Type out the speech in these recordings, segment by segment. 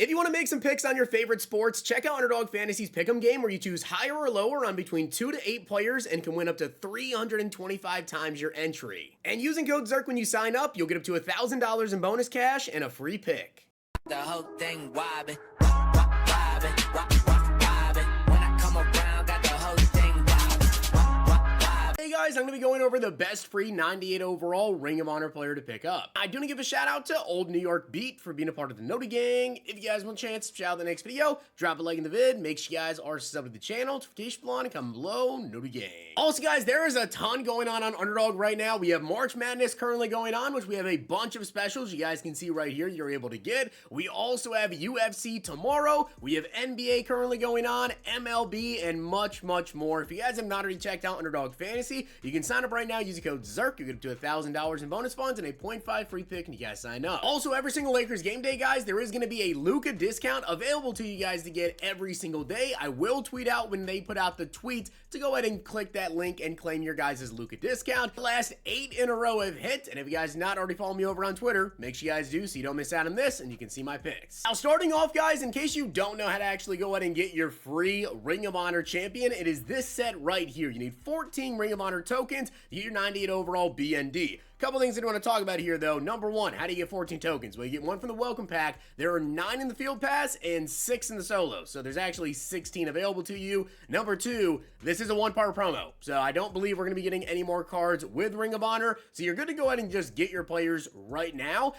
If you want to make some picks on your favorite sports, check out Underdog Fantasy's Pick'em game where you choose higher or lower on between 2 to 8 players and can win up to 325 times your entry. And using code ZERK when you sign up, you'll get up to $1,000 in bonus cash and a free pick. The whole thing wobbin', wobbin', wobbin'. When I come around, got the whole thing wobbin'. Hey guys, I'm going to be going over the best free 98 overall Ring of Honor player to pick up. I do want to give a shout out to Old New York Beat for being a part of the Noti Gang. If you guys want a chance to shout out the next video, drop a like in the vid, make sure you guys are subbed to the channel, notification bell on, and comment below, Noti Gang. Also guys, there is a ton going on Underdog right now. We have March Madness currently going on, which we have a bunch of specials you guys can see right here you're able to get. We also have UFC tomorrow. We have NBA currently going on, MLB, and much, much more. If you guys have not already checked out Underdog Fantasy, you can sign up right now using code ZERK. You get up to $1,000 in bonus funds and a 0.5 free pick when you guys sign up. Also, every single Lakers game day, guys, there is going to be a Luka discount available to you guys to get every single day. I will tweet out when they put out the tweets to go ahead and click that link and claim your guys' Luka discount. The last 8 in a row have hit, and if you guys not already follow me over on Twitter, make sure you guys do so you don't miss out on this and you can see my picks. Now, starting off, guys, in case you don't know how to actually go ahead and get your free Ring of Honor champion, it is this set right here. You need 14 Ring of Honor tokens to get your 98 overall BND. Couple things I want to talk about here, though. Number one, how do you get 14 tokens? Well, you get 1 from the welcome pack. There are 9 in the field pass and 6 in the solo, so there's actually 16 available to you. Number two, this is a one-part promo, so I don't believe we're going to be getting any more cards with Ring of Honor, so you're good to go ahead and just get your players right now.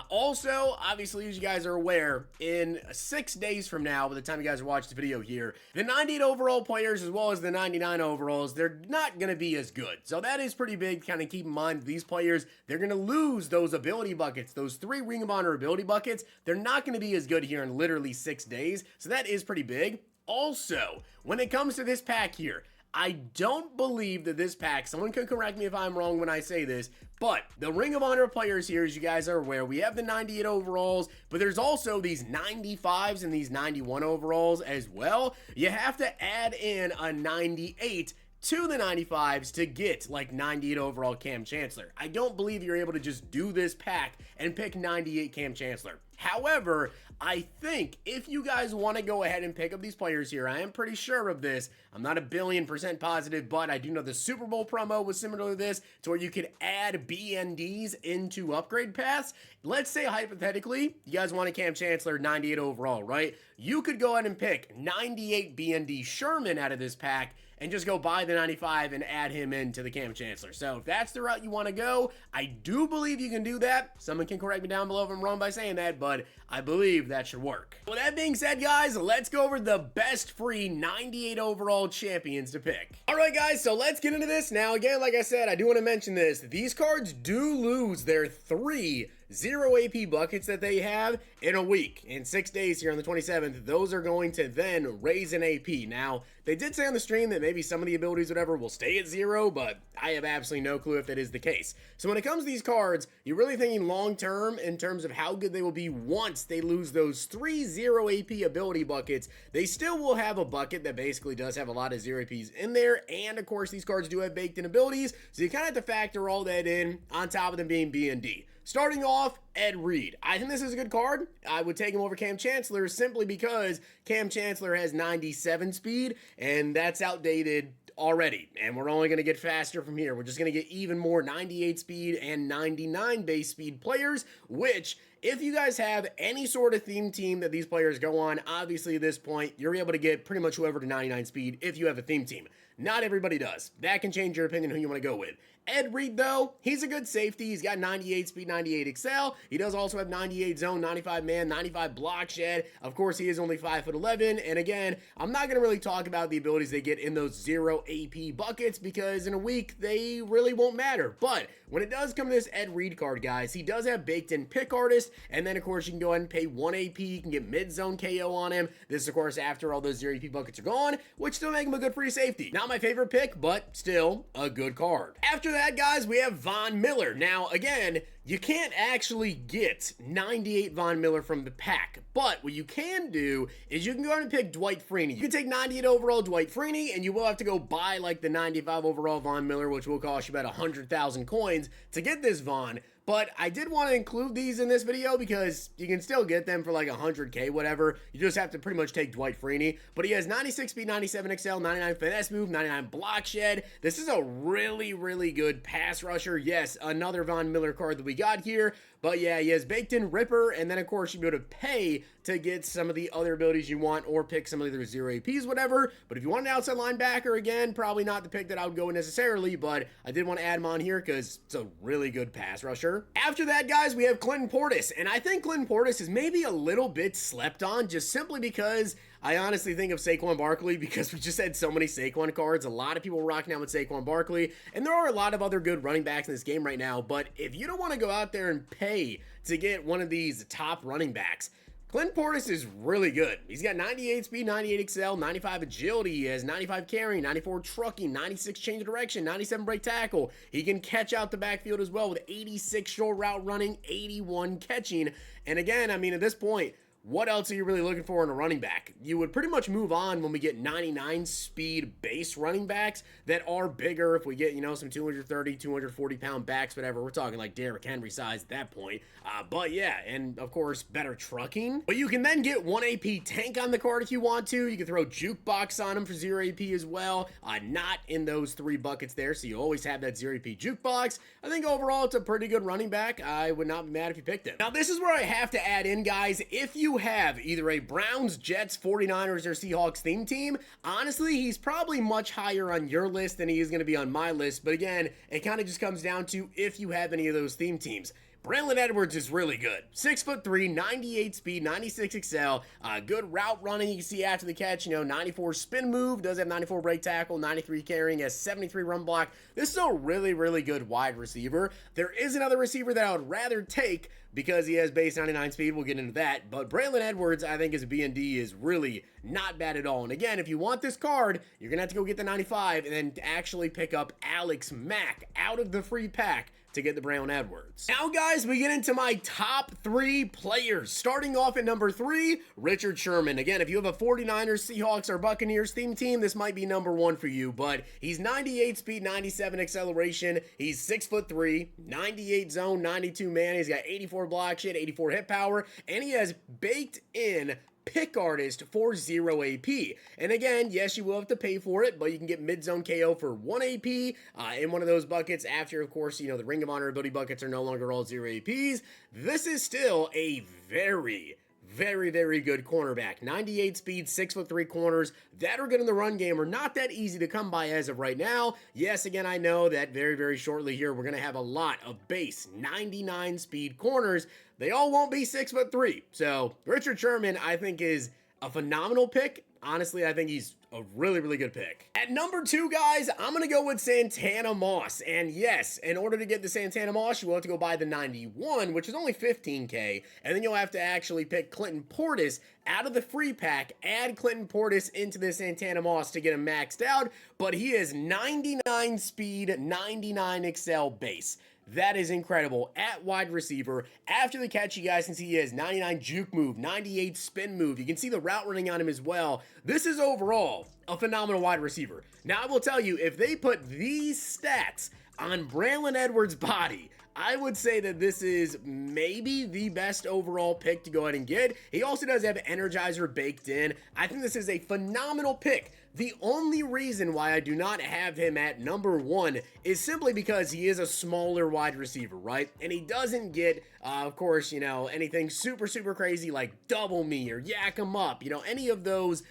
Also, obviously, as you guys are aware, in 6 days from now, by the time you guys watch the video here, the 98 overall players as well as the 99 overalls, they're not going to be as good, so that is pretty big. Kind of keep in mind these players, they're going to lose those ability buckets, those 3 Ring of Honor ability buckets. They're not going to be as good here in literally 6 days, so that is pretty big. Also, when it comes to this pack here, I don't believe that this pack, someone can correct me if I'm wrong when I say this, but the Ring of Honor players here, as you guys are aware, we have the 98 overalls, but there's also these 95s and these 91 overalls as well. You have to add in a 98 to the 95s to get like 98 overall Cam Chancellor. I don't believe you're able to just do this pack and pick 98 Cam Chancellor. However, I think if you guys want to go ahead and pick up these players here, I am pretty sure of this. I'm not 1,000,000,000% positive, but I do know the Super Bowl promo was similar to this, to where you could add BNDs into upgrade paths. Let's say hypothetically, you guys want a Cam Chancellor 98 overall, right? You could go ahead and pick 98 BND Sherman out of this pack and just go buy the 95 and add him into the Cam Chancellor. So if that's the route you want to go, I do believe you can do that. Someone can correct me down below if I'm wrong by saying that, but I believe that should work. With that being said, guys, let's go over the best free 98 overall champions to pick. All right, guys, so let's get into this. Now, again, like I said, I do want to mention this. These cards do lose their 3 0 AP buckets that they have in a week. In 6 days here on the 27th, those are going to then raise an AP. Now, they did say on the stream that maybe some of the abilities, whatever, will stay at 0, but I have absolutely no clue if that is the case. So when it comes to these cards, you're really thinking long-term in terms of how good they will be once they lose those 3 0 AP ability buckets. They still will have a bucket that basically does have a lot of 0 APs in there, and of course, these cards do have baked-in abilities, so you kind of have to factor all that in on top of them being BND. Starting off, Ed Reed. I think this is a good card. I would take him over Cam Chancellor simply because Cam Chancellor has 97 speed, and that's outdated already, and we're only going to get faster from here. We're just going to get even more 98 speed and 99 base speed players, which, if you guys have any sort of theme team that these players go on, obviously at this point, you're able to get pretty much whoever to 99 speed if you have a theme team. Not everybody does. That can change your opinion who you want to go with. Ed Reed, though, he's a good safety. He's got 98 speed, 98 excel. He does also have 98 zone, 95 man, 95 block shed. Of course, he is only 5'11", and again, I'm not going to really talk about the abilities they get in those 0 AP buckets because in a week, they really won't matter. But when it does come to this Ed Reed card, guys, he does have baked-in pick artist, and then, of course, you can go ahead and pay 1 AP. You can get mid-zone KO on him. This is, of course, after all those 0 AP buckets are gone, which still make him a good free safety. Not my favorite pick, but still a good card. After that, guys, we have Von Miller. Now, again, you can't actually get 98 Von Miller from the pack, but what you can do is you can go ahead and pick Dwight Freeney. You can take 98 overall Dwight Freeney, and you will have to go buy like the 95 overall Von Miller, which will cost you about 100,000 coins to get this Von. but I did want to include these in this video because you can still get them for like 100K, whatever. You just have to pretty much take Dwight Freeney, but he has 96 speed, 97 XL, 99 finesse move, 99 block shed. This is a really, really good pass rusher. Yes, another Von Miller card that we got here, but yeah, he has baked in Ripper, and then of course you'll be able to pay to get some of the other abilities you want or pick some of their 0 APs, whatever. But if you want an outside linebacker, again, probably not the pick that I would go with necessarily, but I did want to add him on here because it's a really good pass rusher. After that, guys, we have Clinton Portis, and I think Clinton Portis is maybe a little bit slept on just simply because I honestly think of Saquon Barkley because we just had so many Saquon cards. A lot of people rocking out with Saquon Barkley, and there are a lot of other good running backs in this game right now, but if you don't want to go out there and pay to get one of these top running backs, Clinton Portis is really good. He's got 98 speed, 98 XL, 95 agility, he has 95 carrying, 94 trucking, 96 change of direction, 97 break tackle. He can catch out the backfield as well with 86 short route running, 81 catching. And again, I mean, at this point, what else are you really looking for in a running back? You would pretty much move on when we get 99 speed base running backs that are bigger. If we get, you know, some 230, 240 pound backs, whatever, we're talking like Derrick Henry size at that point. But yeah, and of course, better trucking. But you can then get 1 AP tank on the card if you want to. You can throw jukebox on him for 0 AP as well. Not in those 3 buckets there, so you always have that 0 AP jukebox. I think overall, it's a pretty good running back. I would not be mad if you picked him. Now, this is where I have to add in, guys. If you have either a Browns, Jets, 49ers, or Seahawks theme team, honestly, he's probably much higher on your list than he is going to be on my list. But again, it kind of just comes down to if you have any of those theme teams. Braylon Edwards is really good. 6'3", 98 speed, 96 XL, good route running. You can see after the catch, you know, 94 spin move, does have 94 break tackle, 93 carrying, has 73 run block. This is a really, really good wide receiver. There is another receiver that I would rather take because he has base 99 speed. We'll get into that. But Braylon Edwards, I think, as a B&D is really not bad at all. And again, if you want this card, you're going to have to go get the 95 and then actually pick up Alex Mack out of the free pack to get the Braylon Edwards. Now, guys, we get into my top 3 players. Starting off at number 3, Richard Sherman. Again, if you have a 49ers, Seahawks, or Buccaneers theme team, this might be number 1 for you, but he's 98 speed, 97 acceleration. He's 6'3", 98 zone, 92 man. He's got 84 block shit, 84 hit power, and he has baked in pick artist for 0 AP. And again, yes, you will have to pay for it, but you can get mid-zone KO for 1 AP in one of those buckets after, of course, you know, the Ring of Honor ability buckets are no longer all 0 APs. This is still a very, very good cornerback. 98 speed, 6'3" corners that are good in the run game are not that easy to come by as of right now. Yes, again, I know that very shortly here, we're going to have a lot of base 99 speed corners. They all won't be 6'3". So Richard Sherman, I think, is a phenomenal pick. Honestly, I think he's a really good pick. At number 2, guys, I'm going to go with Santana Moss. And yes, in order to get the Santana Moss, you will have to go buy the 91, which is only 15K. And then you'll have to actually pick Clinton Portis out of the free pack, add Clinton Portis into the Santana Moss to get him maxed out. But he is 99 speed, 99 XL base. That is incredible at wide receiver. After the catch, you guys can see he has 99 juke move, 98 spin move. You can see the route running on him as well. This is overall a phenomenal wide receiver. Now, I will tell you, if they put these stats on Braylon Edwards' body, I would say that this is maybe the best overall pick to go ahead and get. He also does have Energizer baked in. I think this is a phenomenal pick. The only reason why I do not have him at number 1 is simply because he is a smaller wide receiver, right? And he doesn't get, of course, you know, anything super crazy like double me or yak him up, you know, any of those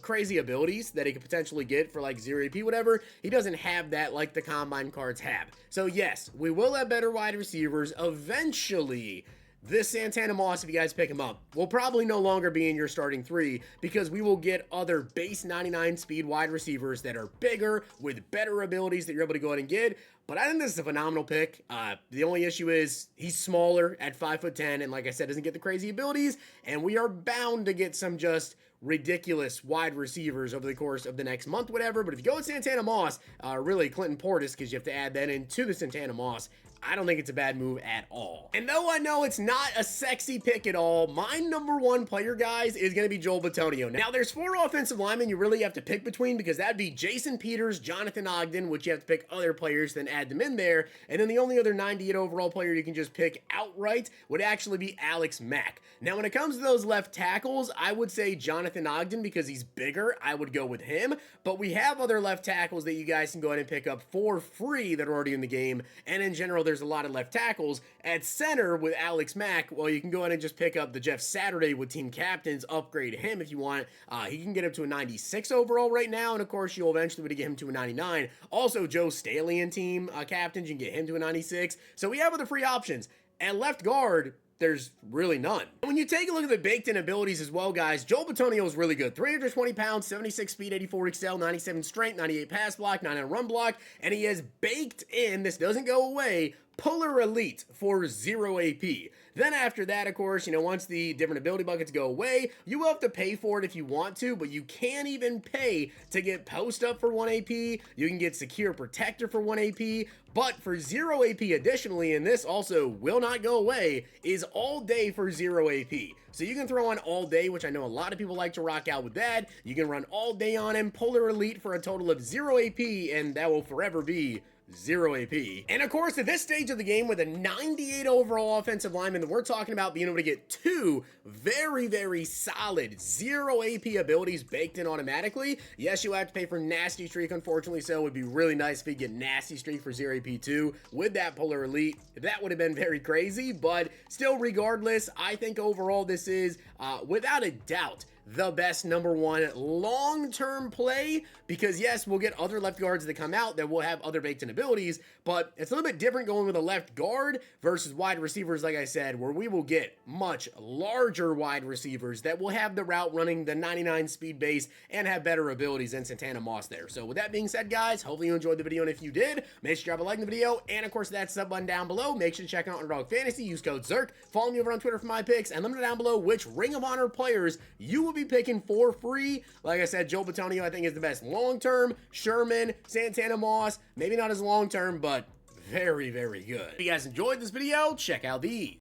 crazy abilities that he could potentially get for like 0 AP, whatever. He doesn't have that like the Combine cards have. So yes, we will have better wide receivers eventually. This Santana Moss, if you guys pick him up, will probably no longer be in your starting 3 because we will get other base 99 speed wide receivers that are bigger with better abilities that you're able to go ahead and get. But I think this is a phenomenal pick. The only issue is he's smaller at 5'10", and like I said, doesn't get the crazy abilities, and we are bound to get some just ridiculous wide receivers over the course of the next month, whatever. But if you go with Santana Moss, really Clinton Portis, because you have to add that into the Santana Moss, I don't think it's a bad move at all. And though I know it's not a sexy pick at all, my number one player, guys, is going to be Joel Bitonio. Now, there's 4 offensive linemen you really have to pick between, because that'd be Jason Peters, Jonathan Ogden, which you have to pick other players, then add them in there. And then the only other 98 overall player you can just pick outright would actually be Alex Mack. Now, when it comes to those left tackles, I would say Jonathan Ogden, because he's bigger. I would go with him. But we have other left tackles that you guys can go ahead and pick up for free that are already in the game. And in general, there's a lot of left tackles. At center with Alex Mack, well, you can go ahead and just pick up the Jeff Saturday with team captains, upgrade him if you want. He can get up to a 96 overall right now, and of course, you'll eventually be able to get him to a 99. Also, Joe Staley in team captains, you can get him to a 96. So we have other free options. At left guard, there's really none. When you take a look at the baked-in abilities as well, guys, Joel Bitonio is really good. 320 pounds, 76 speed, 84 excel, 97 strength, 98 pass block, 99 run block, and he has baked in, this doesn't go away, Puller Elite for 0 AP. Then after that, of course, once the different ability buckets go away, you will have to pay for it if you want to, but you can't even pay to get Post Up for 1 AP. You can get Secure Protector for 1 AP, but for 0 AP additionally, and this also will not go away, is All Day for 0 AP. So you can throw on All Day, which I know a lot of people like to rock out with that. You can run All Day on him, Polar Elite for a total of 0 AP, and that will forever be 0 AP. And of course, at this stage of the game, with a 98 overall offensive lineman, we're talking about being able to get 2 very, very solid 0 AP abilities baked in automatically. Yes, you have to pay for Nasty Streak, unfortunately, so it would be really nice if you get Nasty Streak for 0 AP too with that Polar Elite. That would have been very crazy, but still, regardless, I think overall this is, without a doubt, the best number one long-term play, because yes, we'll get other left guards that come out that will have other baked-in abilities, but it's a little bit different going with a left guard versus wide receivers, like I said, where we will get much larger wide receivers that will have the route running, the 99 speed base, and have better abilities than Santana Moss there. So with that being said, guys, hopefully you enjoyed the video, and if you did, make sure you drop a like in the video, and of course that sub button down below. Make sure to check out Underdog Fantasy, use code ZIRK, follow me over on Twitter for my picks, and let me know down below which Ring of Honor players you will be picking for free. Like I said, Joel Bitonio I think is the best long-term. Sherman, Santana Moss, maybe not as long-term, but very, very good. If you guys enjoyed this video, check out these.